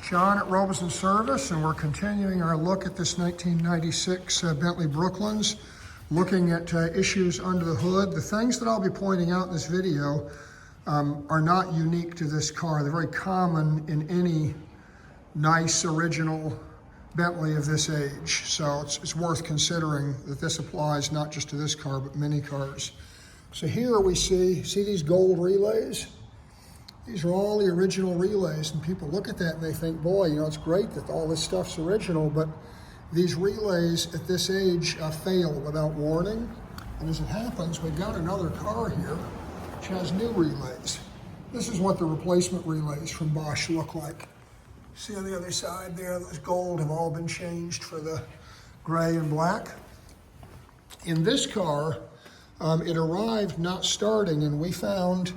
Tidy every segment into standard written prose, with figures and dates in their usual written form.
John at Robeson Service, and we're continuing our look at this 1996 Bentley Brooklands, looking at issues under the hood. The things that I'll be pointing out in this video are not unique to this car. They're very common in any nice original Bentley of this age. So it's worth considering that this applies not just to this car, but many cars. So here we see these gold relays? These are all the original relays, and people look at that and they think, boy, you know, it's great that all this stuff's original, but these relays at this age fail without warning. And as it happens, we've got another car here which has new relays. This is what the replacement relays from Bosch look like. See on the other side there, those gold have all been changed for the gray and black. In this car, it arrived not starting, and we found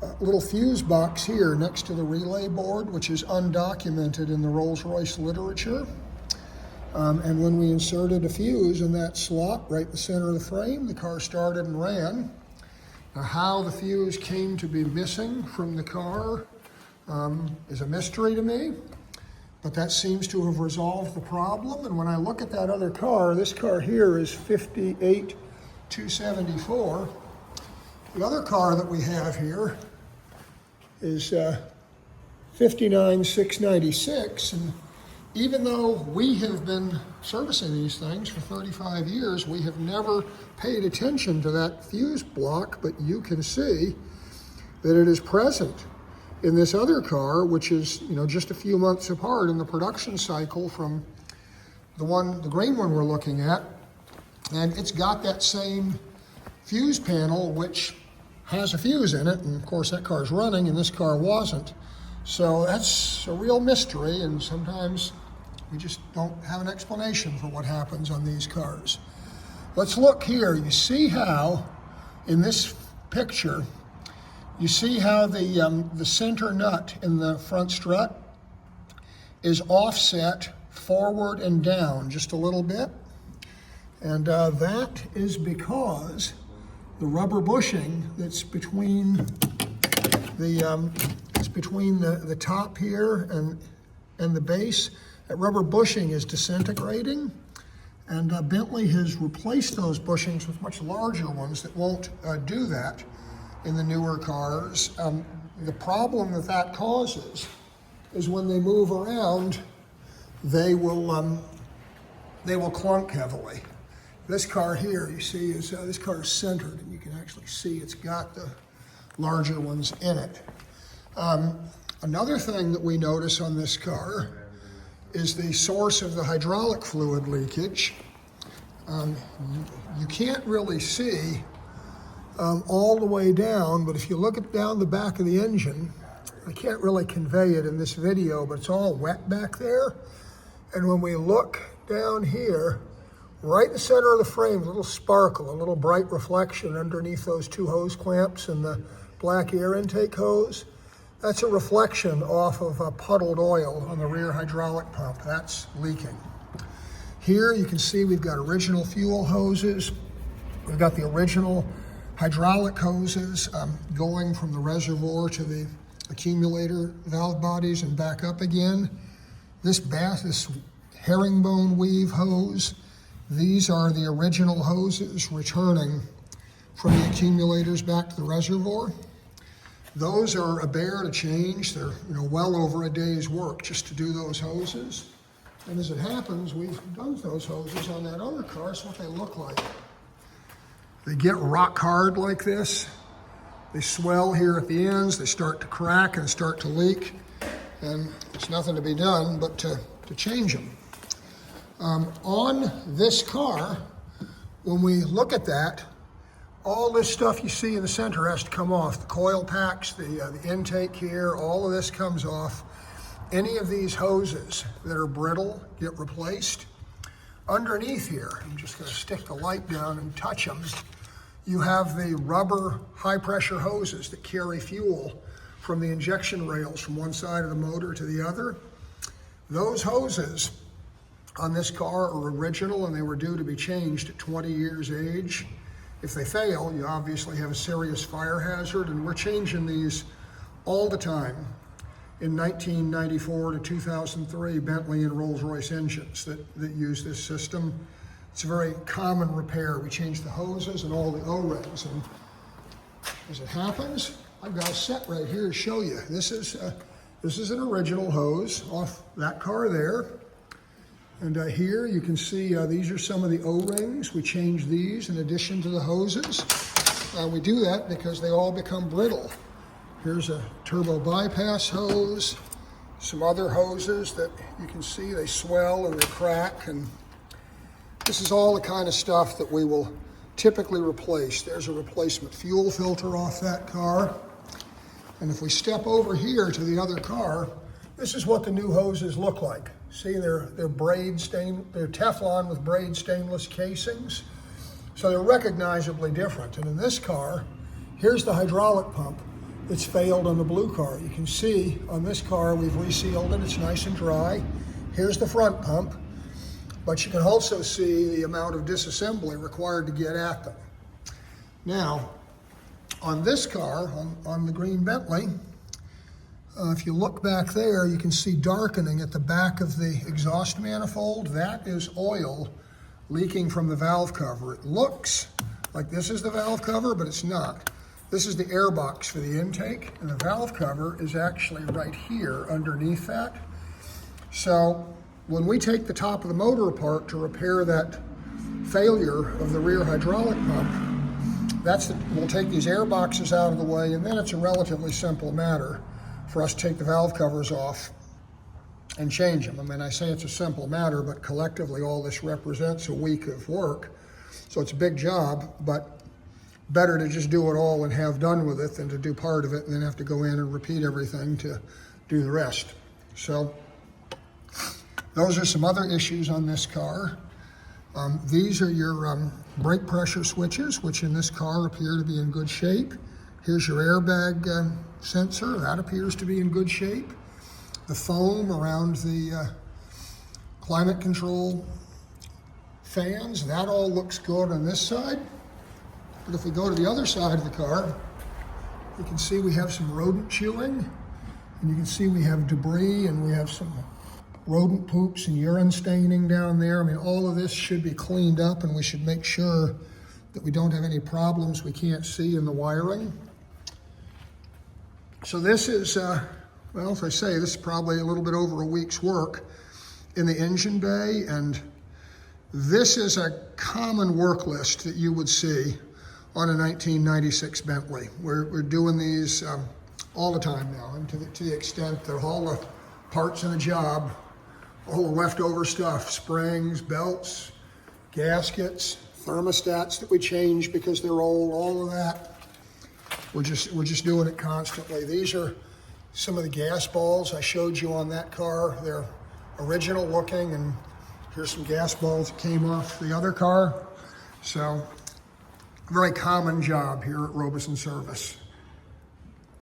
a little fuse box here next to the relay board, which is undocumented in the Rolls-Royce literature. And when we inserted a fuse in that slot right in the center of the frame, the car started and ran. Now, how the fuse came to be missing from the car is a mystery to me, but that seems to have resolved the problem. And when I look at that other car, this car here is 58,274. The other car that we have here is 59,696, and even though we have been servicing these things for 35 years, we have never paid attention to that fuse block, but you can see that it is present in this other car, which is, you know, just a few months apart in the production cycle from the green one we're looking at, and it's got that same fuse panel, which has a fuse in it, and of course that car's running and this car wasn't. So that's a real mystery, and sometimes we just don't have an explanation for what happens on these cars. Let's look here. You see how, in this picture, you see how the center nut in the front strut is offset forward and down just a little bit, and that is because the rubber bushing that's between the top here and the base, that rubber bushing is disintegrating, and Bentley has replaced those bushings with much larger ones that won't do that in the newer cars. The problem that causes is when they move around, they will clunk heavily. This car here, you see, this car is centered, and you can actually see it's got the larger ones in it. Another thing that we notice on this car is the source of the hydraulic fluid leakage. You can't really see all the way down, but if you look down the back of the engine, I can't really convey it in this video, but it's all wet back there. And when we look down here, right in the center of the frame, a little sparkle, a little bright reflection underneath those two hose clamps and the black air intake hose. That's a reflection off of puddled oil on the rear hydraulic pump. That's leaking. Here you can see we've got original fuel hoses. We've got the original hydraulic hoses going from the reservoir to the accumulator valve bodies and back up again. This herringbone weave hose, these are the original hoses returning from the accumulators back to the reservoir. Those are a bear to change. They're, you know, well over a day's work just to do those hoses. And as it happens, we've done those hoses on that other car. So what they look like. They get rock hard like this. They swell here at the ends. They start to crack and start to leak. And there's nothing to be done but to change them. On this car, when we look at that, all this stuff you see in the center has to come off. The coil packs, the intake here, all of this comes off. Any of these hoses that are brittle get replaced. Underneath here, I'm just going to stick the light down and touch them. You have the rubber high pressure hoses that carry fuel from the injection rails from one side of the motor to the other. Those hoses on this car are original, and they were due to be changed at 20 years age. If they fail, you obviously have a serious fire hazard, and we're changing these all the time. in 1994 to 2003 Bentley and Rolls-Royce engines that use this system. It's a very common repair. We change the hoses and all the O-rings, and as it happens, I've got a set right here to show you. This is an original hose off that car there. And here you can see these are some of the O-rings. We change these in addition to the hoses. We do that because they all become brittle. Here's a turbo bypass hose, some other hoses that you can see they swell and they crack, and this is all the kind of stuff that we will typically replace. There's a replacement fuel filter off that car. And if we step over here to the other car, this is what the new hoses look like. See, they're Teflon with braid stainless casings. So they're recognizably different. And in this car, here's the hydraulic pump that's failed on the blue car. You can see on this car, we've resealed it. It's nice and dry. Here's the front pump, but you can also see the amount of disassembly required to get at them. Now, on this car, on the green Bentley, if you look back there, you can see darkening at the back of the exhaust manifold. That is oil leaking from the valve cover. It looks like this is the valve cover, but it's not. This is the air box for the intake, and the valve cover is actually right here underneath that. So when we take the top of the motor apart to repair that failure of the rear hydraulic pump, we'll take these air boxes out of the way, and then it's a relatively simple matter for us to take the valve covers off and change them. I mean, I say it's a simple matter, but collectively all this represents a week of work. So it's a big job, but better to just do it all and have done with it than to do part of it and then have to go in and repeat everything to do the rest. So those are some other issues on this car. These are your brake pressure switches, which in this car appear to be in good shape. Here's your airbag sensor. That appears to be in good shape. The foam around the climate control fans, that all looks good on this side. But if we go to the other side of the car, you can see we have some rodent chewing, and you can see we have debris, and we have some rodent poops and urine staining down there. I mean, all of this should be cleaned up, and we should make sure that we don't have any problems we can't see in the wiring. So this is, well, as I say, this is probably a little bit over a week's work in the engine bay, and this is a common work list that you would see on a 1996 Bentley. We're doing these all the time now, and to the extent that all the parts in the job, all the leftover stuff, springs, belts, gaskets, thermostats that we change because they're old, all of that, we're just doing it constantly. These are some of the gas balls I showed you on that car. They're original looking, and here's some gas balls that came off the other car. So, very common job here at Robeson Service.